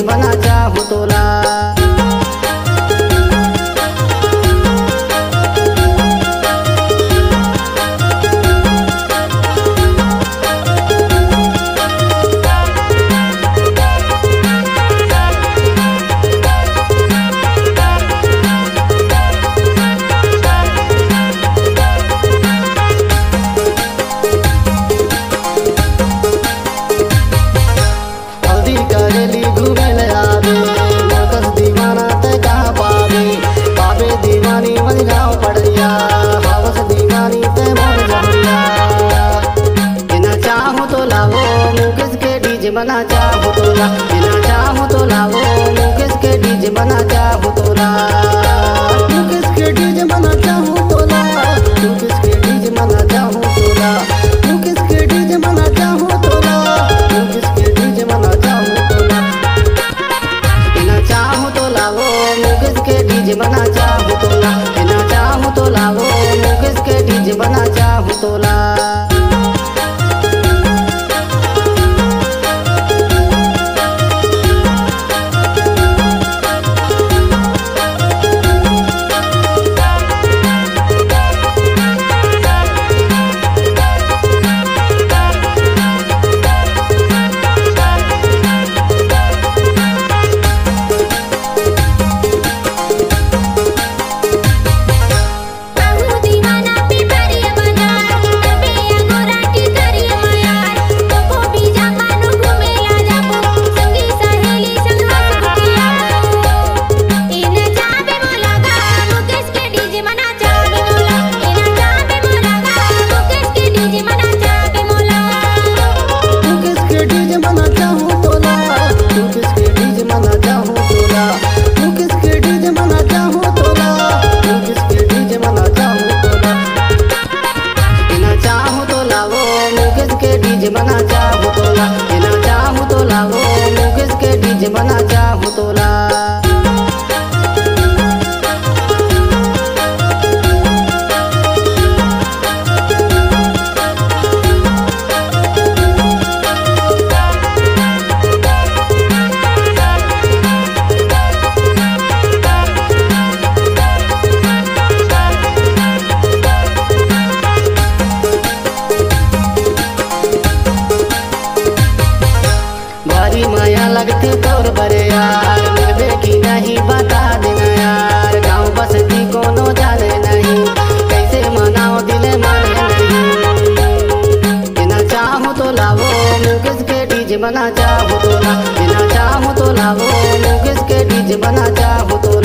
बना चाहूँ तोला। करेली घूमे ले आवे मोकस दीवाना ते कहाँ पावे, पावे दीवानी मन गाँव पड़िया, हावस दीवानी ते मोर जमरिया। बिना चाहूँ तो लावो मुकेश के डीजे बना चाहूँ तोला, बिना चाहूँ तो लावो मुकेश के डीजे बना चाहूँ तोला। मुकेश के डीजे बना चाहूँ तोला, मुकेश के डीजे बना चाहूँ तोला, मुकेश के डीजे बना चाहूँ तोला, मुकेश के डीजे बना चाहूँ तोला। बिना चाहूँ तो लावो मुकेश के डीजे बना चाहूँ तोला, बिना चाहूँ तो लावो मुकेश के डीजे बना चाहूँ तोला। बना चाहूँ तोला, बिना चाहूँ तो लावो मुकेश के डीजे बना चाहूँ तोला। माया लगती तोर बरे यार, मिलबे की नहीं बता देना यार, गाँव बसती कोनो जाने नहीं, कैसे मनाओ दिले माने नहीं। बिना चाहूँ तो लावो मुकेश के डीजे बना चाहूँ तोला, बिना चाहूँ तो लावो मुकेश के डीजे बना चाहूँ तोला।